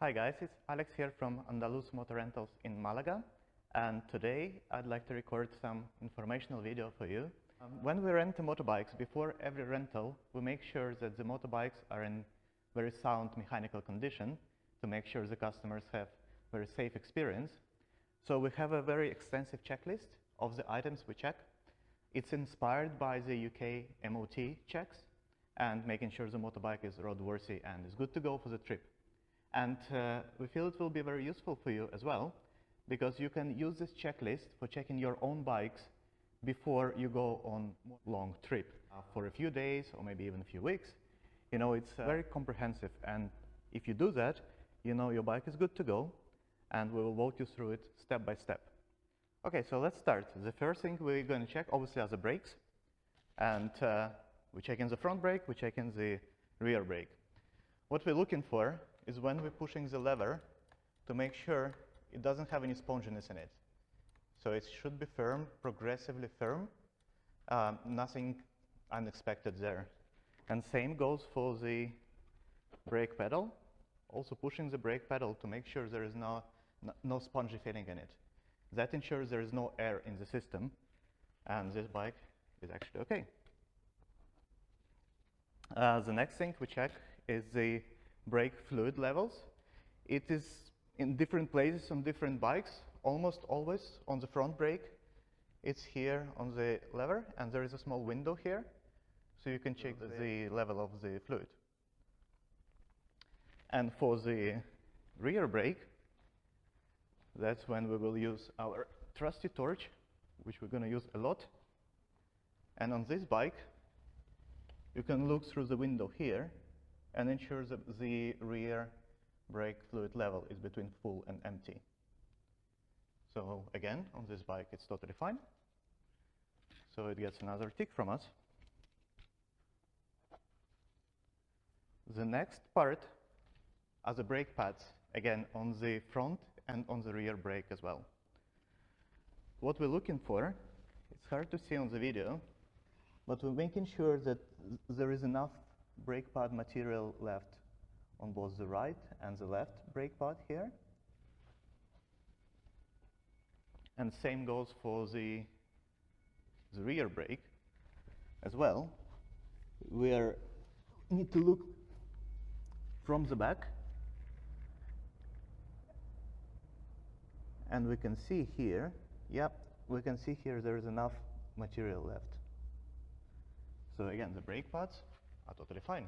Hi guys, it's Alex here from Andalus Motor Rentals in Malaga, and today I'd like to record some informational video for you. When we rent motorbikes, before every rental, we make sure that the motorbikes are in very sound mechanical condition to make sure the customers have very safe experience. So we have a very extensive checklist of the items we check. It's inspired by the UK MOT checks and making sure the motorbike is roadworthy and is good to go for the trip. And we feel it will be very useful for you as well, because you can use this checklist for checking your own bikes before you go on a long trip for a few days or maybe even a few weeks. You know, it's very comprehensive, and if you do that, you know your bike is good to go, and we will walk you through it step by step. Okay, so let's start. The first thing we're going to check obviously are the brakes, and we check in the front brake, we check in the rear brake. What we're looking for is when we're pushing the lever to make sure it doesn't have any sponginess in it. So it should be firm, progressively firm, nothing unexpected there. And same goes for the brake pedal, also pushing the brake pedal to make sure there is no spongy feeling in it. That ensures there is no air in the system, and this bike is actually okay. The next thing we check is the brake fluid levels. It is in different places on different bikes, almost always on the front brake. It's here on the lever, and there is a small window here, so you can check the level of the fluid. And for the rear brake, that's when we will use our trusty torch, which we're going to use a lot. And on this bike, you can look through the window here and ensure that the rear brake fluid level is between full and empty. So again, on this bike, it's totally fine. So it gets another tick from us. The next part are the brake pads, again, on the front and on the rear brake as well. What we're looking for, it's hard to see on the video, but we're making sure that there is enough brake pad material left on both the right and the left brake pad here. And same goes for the rear brake as well. We need to look from the back, and we can see here, we can see here there is enough material left. So again, the brake pads are totally fine.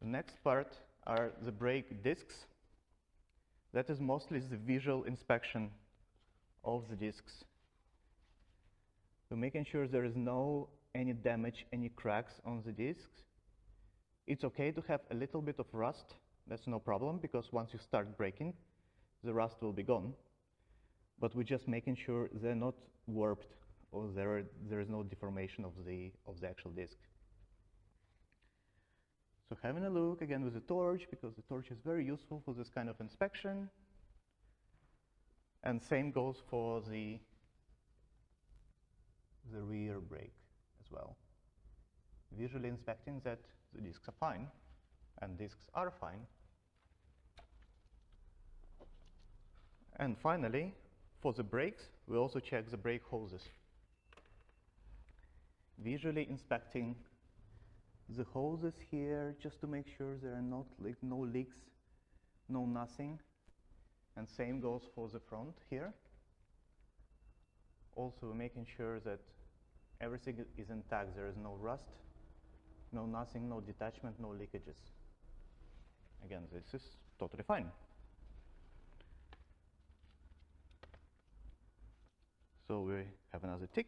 The next part are the brake discs. That is mostly the visual inspection of the discs. So making sure there is any damage, any cracks on the discs. It's okay to have a little bit of rust. That's no problem, because once you start braking, the rust will be gone. But we're just making sure they're not warped or there is no deformation of the actual disc. So having a look again with the torch, because the torch is very useful for this kind of inspection. And same goes for the rear brake as well. Visually inspecting that the discs are fine, and discs are fine. And finally, for the brakes, we also check the brake hoses. Visually inspecting the hoses here, just to make sure there are no leaks, no nothing. And same goes for the front here. Also making sure that everything is intact. There is no rust, no nothing, no detachment, no leakages. Again, this is totally fine. So we have another tick,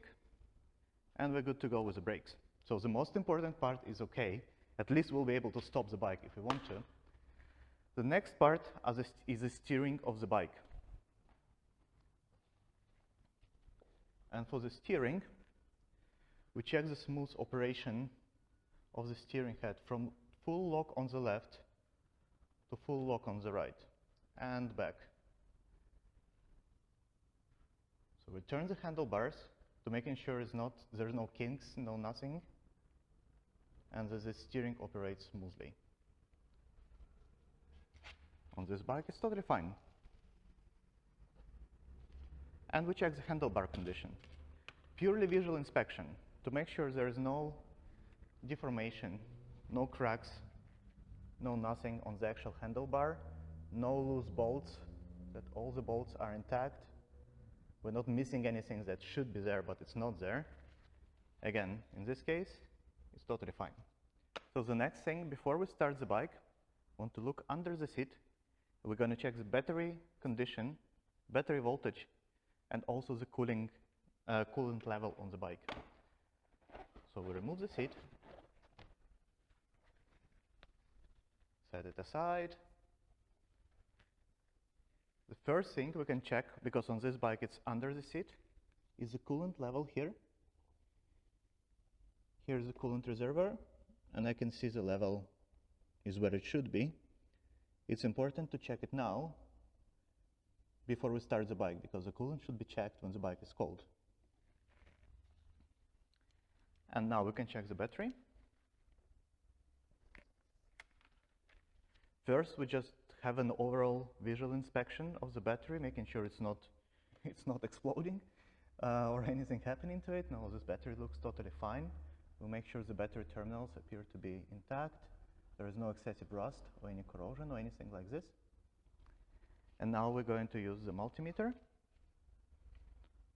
and we're good to go with the brakes. So the most important part is okay. At least we'll be able to stop the bike if we want to. The next part is the steering of the bike. And for the steering, we check the smooth operation of the steering head from full lock on the left to full lock on the right and back. So we turn the handlebars to making sure there's no kinks, no nothing. and the steering operates smoothly. On this bike, it's totally fine. And we check the handlebar condition. Purely visual inspection to make sure there is no deformation, no cracks, no nothing on the actual handlebar, no loose bolts, that all the bolts are intact. We're not missing anything that should be there, but it's not there. Again, in this case, it's totally fine. So the next thing, before we start the bike, we want to look under the seat. We're going to check the battery condition, battery voltage, and also the coolant level on the bike. So we remove the seat, set it aside. The first thing we can check, because on this bike it's under the seat, is the coolant level here. Here's the coolant reservoir, and I can see the level is where it should be. It's important to check it now before we start the bike, because the coolant should be checked when the bike is cold. And now we can check the battery. First, we just have an overall visual inspection of the battery, making sure it's not exploding or anything happening to it. No, this battery looks totally fine. We'll make sure the battery terminals appear to be intact. There is no excessive rust or any corrosion or anything like this. And now we're going to use the multimeter.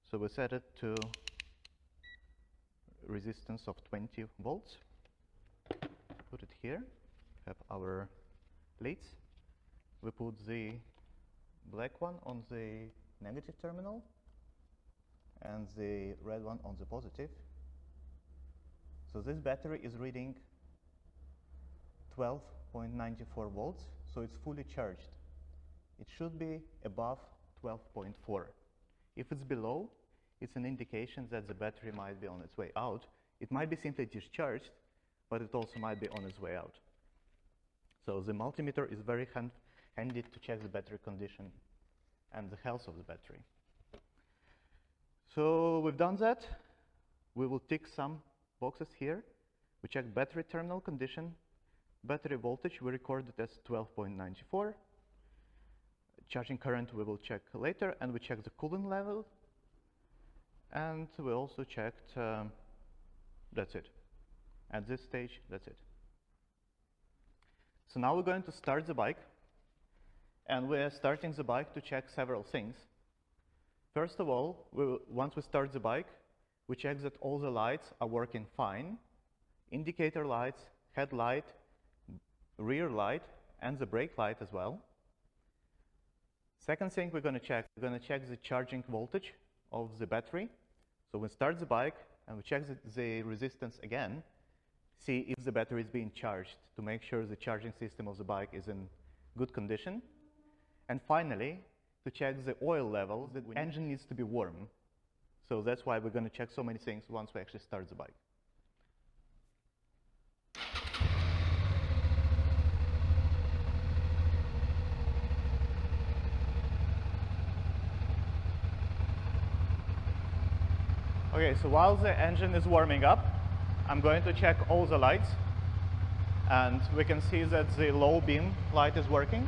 So we set it to resistance of 20 volts. Put it here. Have our leads. We put the black one on the negative terminal and the red one on the positive. So this battery is reading 12.94 volts, so it's fully charged. It should be above 12.4. If it's below, it's an indication that the battery might be on its way out. It might be simply discharged, but it also might be on its way out. So the multimeter is very handy to check the battery condition and the health of the battery. So we've done that. We will tick some boxes here. We check battery terminal condition. Battery voltage, we record it as 12.94. Charging current, we will check later, and we check the coolant level. And we also checked, that's it. At this stage, that's it. So now we're going to start the bike. And we're starting the bike to check several things. First of all, once we start the bike, we check that all the lights are working fine. Indicator lights, headlight, rear light, and the brake light as well. Second thing we're going to check the charging voltage of the battery. So we start the bike and we check the resistance again, see if the battery is being charged to make sure the charging system of the bike is in good condition. And finally, to check the oil level, the engine needs to be warm. So that's why we're going to check so many things once we actually start the bike. Okay, so while the engine is warming up, I'm going to check all the lights. And we can see that the low beam light is working.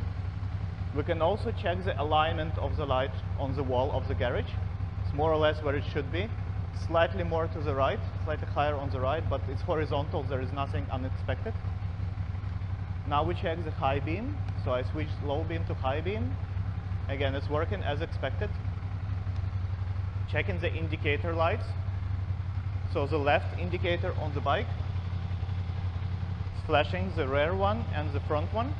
We can also check the alignment of the light on the wall of the garage. It's more or less where it should be. Slightly more to the right, slightly higher on the right, but it's horizontal, there is nothing unexpected. Now we check the high beam. So I switched low beam to high beam. Again, it's working as expected. Checking the indicator lights. So the left indicator on the bike is flashing the rear one and the front one.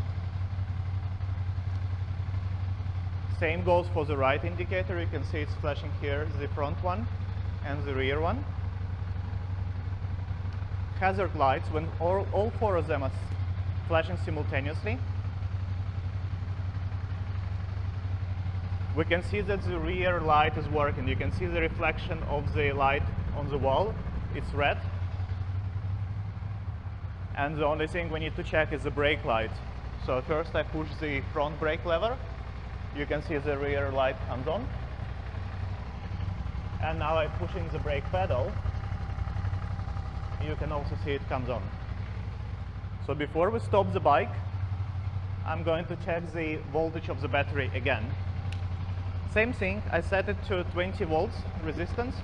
Same goes for the right indicator. You can see it's flashing here, the front one and the rear one. Hazard lights, when all four of them are flashing simultaneously, we can see that the rear light is working. You can see the reflection of the light on the wall. It's red. And the only thing we need to check is the brake light. So first I push the front brake lever. You can see the rear light comes on. And now I'm pushing the brake pedal. You can also see it comes on. So before we stop the bike, I'm going to check the voltage of the battery again. Same thing, I set it to 20 volts resistance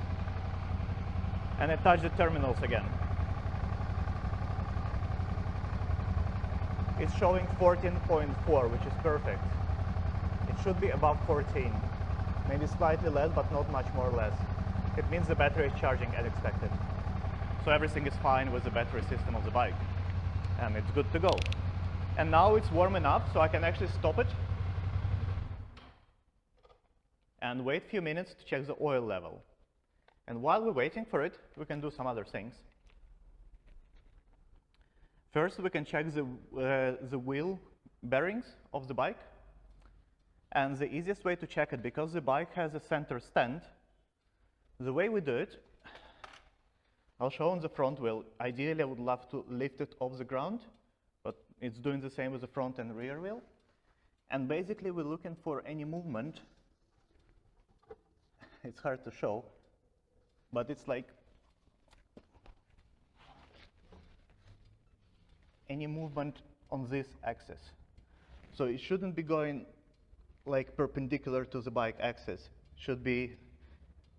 and I touch the terminals again. It's showing 14.4, which is perfect. It should be above 14, maybe slightly less, but not much more or less. It means the battery is charging as expected. So everything is fine with the battery system of the bike. And it's good to go. And now it's warm enough, so I can actually stop it and wait a few minutes to check the oil level. And while we're waiting for it, we can do some other things. First, we can check the wheel bearings of the bike. And the easiest way to check it, because the bike has a center stand, the way we do it, I'll show on the front wheel. Ideally, I would love to lift it off the ground, but it's doing the same with the front and rear wheel. And basically, we're looking for any movement. It's hard to show, but it's like any movement on this axis. So it shouldn't be going like perpendicular to the bike axis. It should be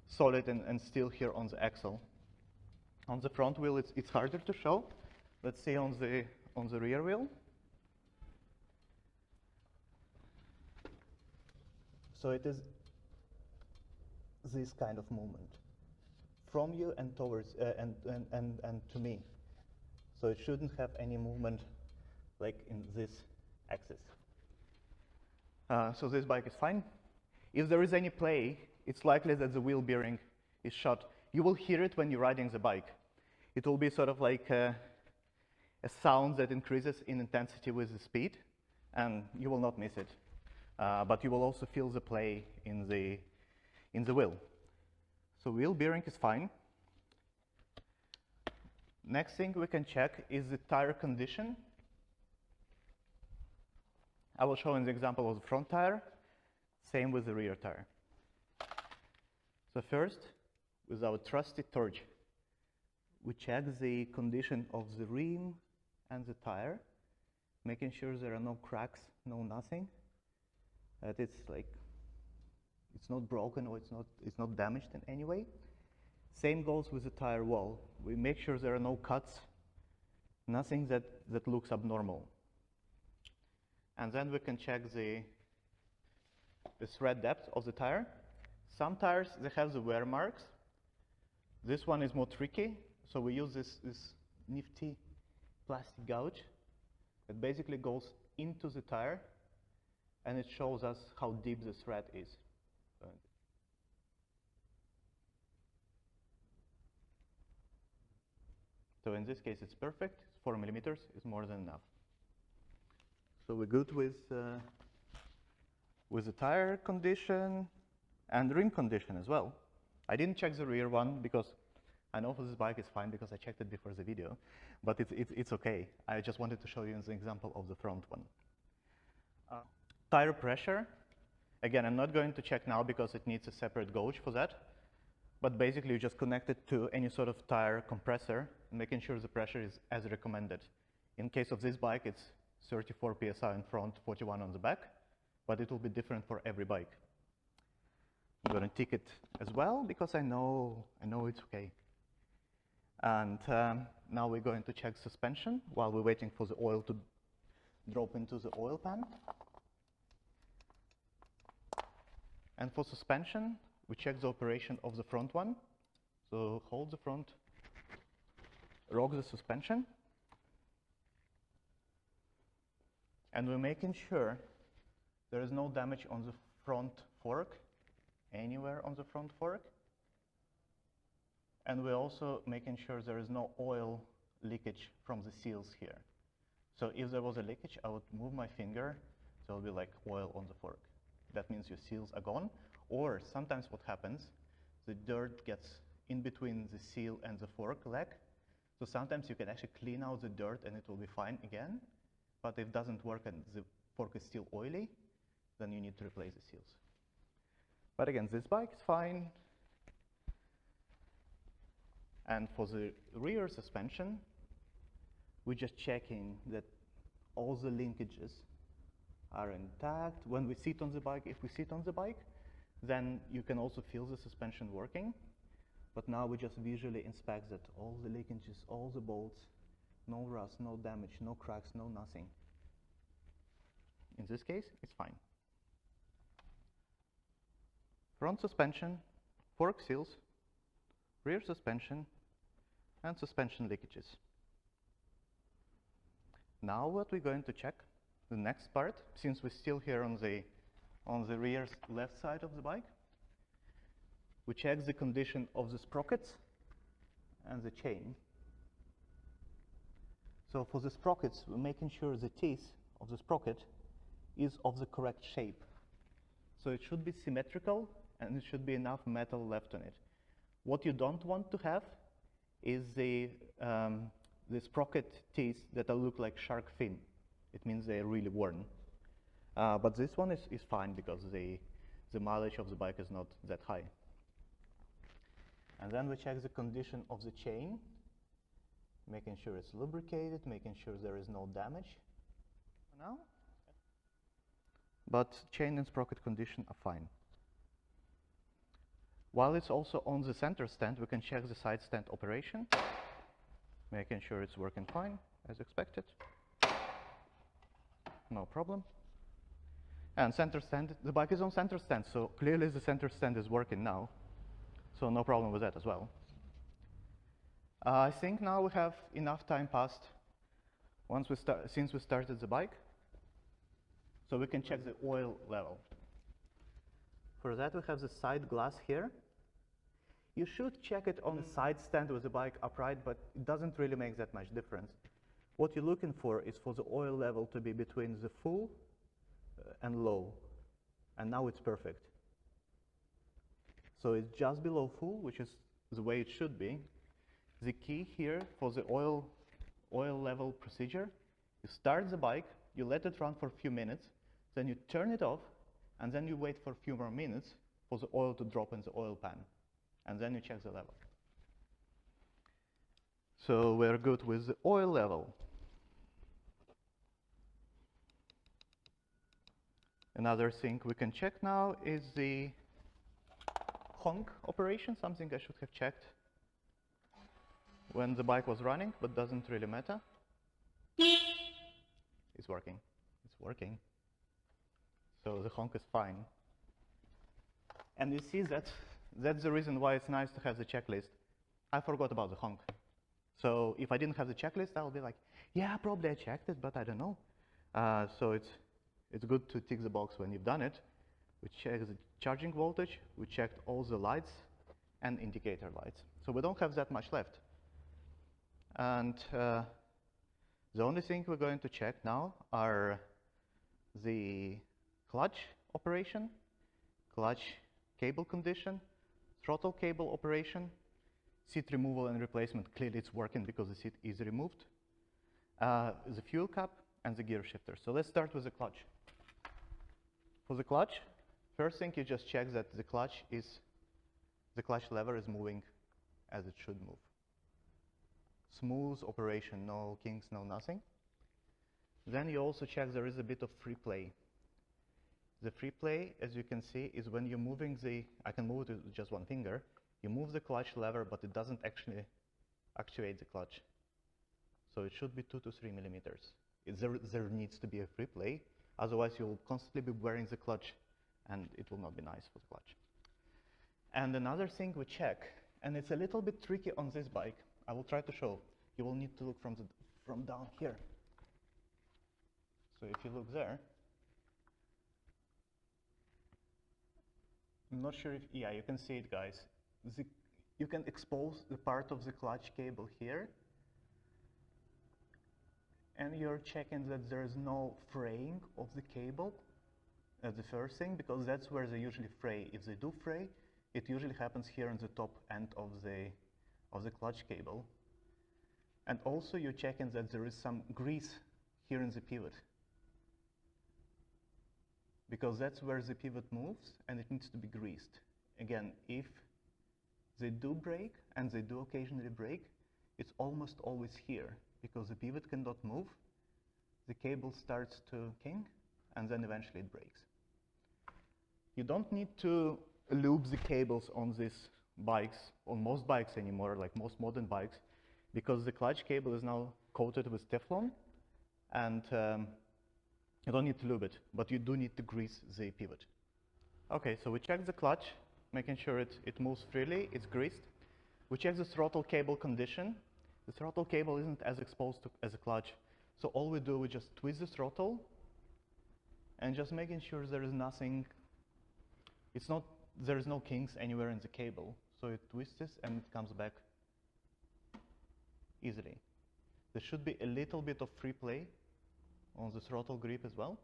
solid and still here on the axle. On the front wheel, it's harder to show. Let's see on the rear wheel. So it is this kind of movement from you and towards and to me. So it shouldn't have any movement like in this axis. So this bike is fine. If there is any play, it's likely that the wheel bearing is shot. You will hear it when you're riding the bike. It will be sort of like a sound that increases in intensity with the speed, and you will not miss it. But you will also feel the play in the wheel. So wheel bearing is fine. Next thing we can check is the tire condition. I will show in the example of the front tire, same with the rear tire. So first, with our trusty torch, we check the condition of the rim and the tire, making sure there are no cracks, no nothing. That it's like it's not broken or it's not damaged in any way. Same goes with the tire wall. We make sure there are no cuts, nothing that looks abnormal. And then we can check the thread depth of the tire. Some tires, they have the wear marks. This one is more tricky, so we use this nifty plastic gouge that basically goes into the tire, and it shows us how deep the thread is. So in this case, it's perfect. 4 millimeters is more than enough. So we're good with the tire condition and rim condition as well. I didn't check the rear one because I know for this bike it's fine because I checked it before the video, but it's okay. I just wanted to show you an example of the front one. Tire pressure, again, I'm not going to check now because it needs a separate gauge for that, but basically you just connect it to any sort of tire compressor, making sure the pressure is as recommended. In case of this bike, it's 34 psi in front, 41 on the back, but it will be different for every bike. I'm going to tick it as well because I know it's okay. And now we're going to check suspension while we're waiting for the oil to drop into the oil pan. And for suspension, we check the operation of the front one. So hold the front, rock the suspension, and we're making sure there is no damage on the front fork, anywhere on the front fork. And we're also making sure there is no oil leakage from the seals here. So if there was a leakage, I would move my finger, there will be like oil on the fork. That means your seals are gone. Or sometimes what happens, the dirt gets in between the seal and the fork leg. So sometimes you can actually clean out the dirt and it will be fine again. But if it doesn't work and the fork is still oily, then you need to replace the seals. But again, this bike is fine. And for the rear suspension, we're just checking that all the linkages are intact. When we sit on the bike, if we sit on the bike, then you can also feel the suspension working. But now we just visually inspect that all the linkages, all the bolts, no rust, no damage, no cracks, no nothing. In this case, it's fine. Front suspension, fork seals, rear suspension, and suspension leakages. Now what we're going to check, the next part, since we're still here on the rear left side of the bike, we check the condition of the sprockets and the chain. So for the sprockets, we're making sure the teeth of the sprocket is of the correct shape. So it should be symmetrical and it should be enough metal left on it. What you don't want to have is the sprocket teeth that look like shark fin. It means they're really worn. But this one is fine because the mileage of the bike is not that high. And then we check the condition of the chain, making sure it's lubricated, making sure there is no damage for now. But chain and sprocket condition are fine. While it's also on the center stand, we can check the side stand operation, making sure it's working fine, as expected. No problem. And center stand, the bike is on center stand, so clearly the center stand is working now. So no problem with that as well. I think now we have enough time passed since we started the bike, so we can check the oil level. For that, we have the side glass here. You should check it on the side stand with the bike upright, but it doesn't really make that much difference. What you're looking for is for the oil level to be between the full and low, and now it's perfect. So it's just below full, which is the way it should be. The key here for the oil level procedure, you start the bike, you let it run for a few minutes, then you turn it off, and then you wait for a few more minutes for the oil to drop in the oil pan, and then you check the level. So we're good with the oil level. Another thing we can check now is the honk operation, something I should have checked when the bike was running, but doesn't really matter. It's working. It's working. So the honk is fine. And you see that's the reason why it's nice to have the checklist. I forgot about the honk. So if I didn't have the checklist, I'll be like, yeah, probably I checked it, but I don't know. So it's good to tick the box when you've done it. We checked the charging voltage, we checked all the lights and indicator lights. So we don't have that much left. And the only thing we're going to check now are the clutch operation, clutch cable condition, throttle cable operation, seat removal and replacement. Clearly it's working because the seat is removed, the fuel cap, and the gear shifter. So let's start with the clutch. For the clutch, first thing you just check that the clutch lever is moving as it should move. Smooth operation, no kinks, no nothing. Then you also check there is a bit of free play. The free play, as you can see, is when you're moving I can move it with just one finger. You move the clutch lever, but it doesn't actually actuate the clutch. So it should be 2 to 3 millimeters. There needs to be a free play. Otherwise, you'll constantly be wearing the clutch, and it will not be nice for the clutch. And another thing we check, and it's a little bit tricky on this bike. I will try to show. You will need to look from down here. So if you look there, I'm not sure if, yeah, you can see it, guys. You can expose the part of the clutch cable here, and you're checking that there's no fraying of the cable as the first thing, because that's where they usually fray. If they do fray, it usually happens here on the top end of the clutch cable. And also you're checking that there is some grease here in the pivot, because that's where the pivot moves and it needs to be greased. Again, if they do break, and they do occasionally break, it's almost always here. because the pivot cannot move, the cable starts to kink, and then eventually it breaks. You don't need to lube the cables on these bikes, on most bikes anymore, like most modern bikes, because the clutch cable is now coated with Teflon, and you don't need to lube it, but you do need to grease the pivot. Okay, so we check the clutch, making sure it moves freely, it's greased. We check the throttle cable condition. The throttle cable isn't as exposed as a clutch, so all we do, we just twist the throttle and just making sure there is nothing, there is no kinks anywhere in the cable. So it twists this and it comes back easily. There should be a little bit of free play on the throttle grip as well,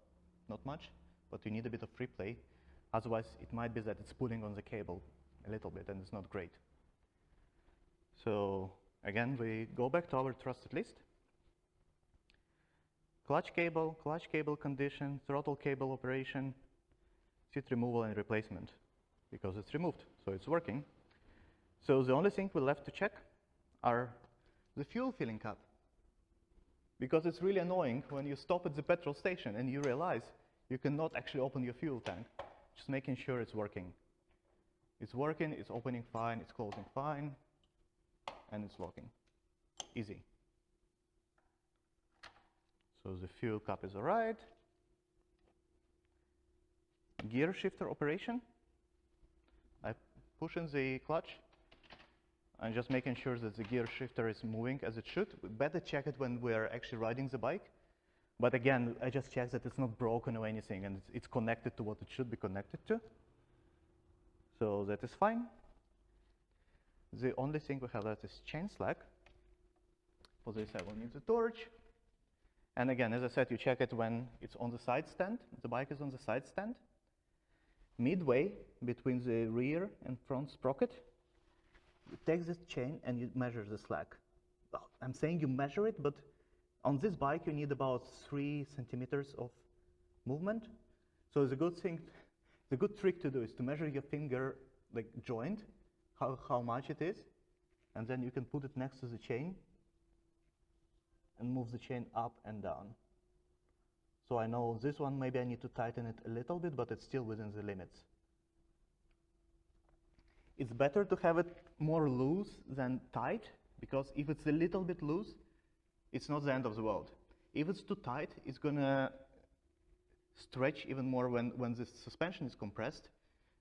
not much, but you need a bit of free play. Otherwise, it might be that it's pulling on the cable a little bit and it's not great. So again, we go back to our trusted list. Clutch cable condition, throttle cable operation, seat removal and replacement, because it's removed, so it's working. So the only thing we left to check are the fuel filling cap, because it's really annoying when you stop at the petrol station and you realize you cannot actually open your fuel tank. Just making sure it's working. It's working, it's opening fine, it's closing fine, and it's locking. Easy. So the fuel cap is all right. Gear shifter operation. I push in the clutch and just making sure that the gear shifter is moving as it should. We better check it when we're actually riding the bike. But again, I just checked that it's not broken or anything, and it's connected to what it should be connected to. So that is fine. The only thing we have left is chain slack. For this, I will need the torch. And again, as I said, you check it when it's on the side stand. The bike is on the side stand. Midway between the rear and front sprocket, you take this chain and you measure the slack. Well, I'm saying you measure it, but on this bike you need about 3 centimeters of movement. So the good trick to do is to measure your finger like joint, how much it is, and then you can put it next to the chain and move the chain up and down. So I know this one, maybe I need to tighten it a little bit, but it's still within the limits. It's better to have it more loose than tight, because if it's a little bit loose, it's not the end of the world. If it's too tight, it's gonna stretch even more when the suspension is compressed,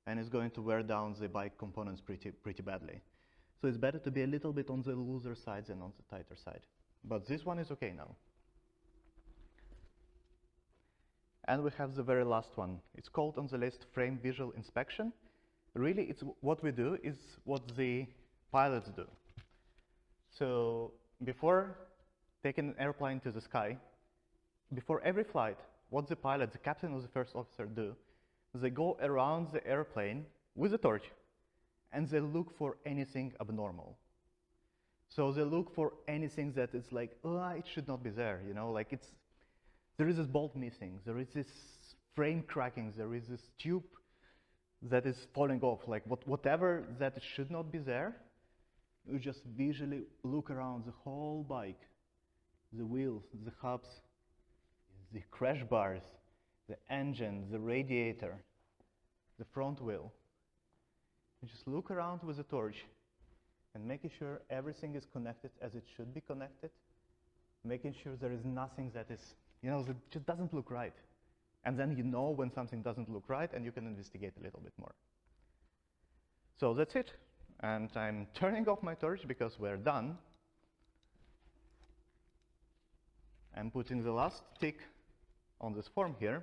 and it's going to wear down the bike components pretty badly. So it's better to be a little bit on the looser side than on the tighter side. But this one is okay now. And we have the very last one. It's called on the list frame visual inspection. Really, it's what we do is what the pilots do. So before taking an airplane to the sky, before every flight, what the pilot, the captain or the first officer do, they go around the airplane with a torch and they look for anything abnormal. So they look for anything that is like, oh, it should not be there, you know, like there is this bolt missing, there is this frame cracking, there is this tube that is falling off, like whatever that should not be there, you just visually look around the whole bike, the wheels, the hubs, the crash bars, the engine, the radiator, the front wheel. You just look around with a torch and making sure everything is connected as it should be connected, making sure there is nothing that is, you know, that just doesn't look right. And then you know when something doesn't look right and you can investigate a little bit more. So that's it. And I'm turning off my torch because we're done. I'm putting the last tick on this form here.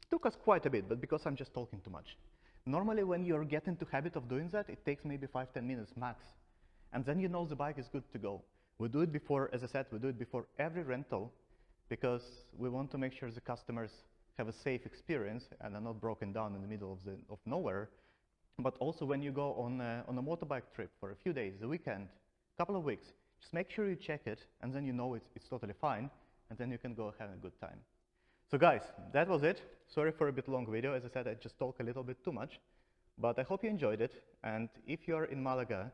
It took us quite a bit, but because I'm just talking too much. Normally, when you're getting into the habit of doing that, it takes maybe 5–10 minutes max. And then you know the bike is good to go. We do it before, as I said, we do it before every rental because we want to make sure the customers have a safe experience and are not broken down in the middle of nowhere. But also when you go on a motorbike trip for a few days, a weekend, a couple of weeks, just make sure you check it and then you know it's totally fine and then you can go have a good time. So guys, that was it. Sorry for a bit long video. As I said, I just talk a little bit too much, but I hope you enjoyed it. And if you're in Malaga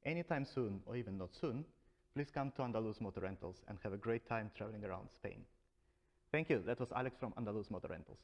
anytime soon, or even not soon, please come to Andalus Motor Rentals and have a great time traveling around Spain. Thank you. That was Alex from Andalus Motor Rentals.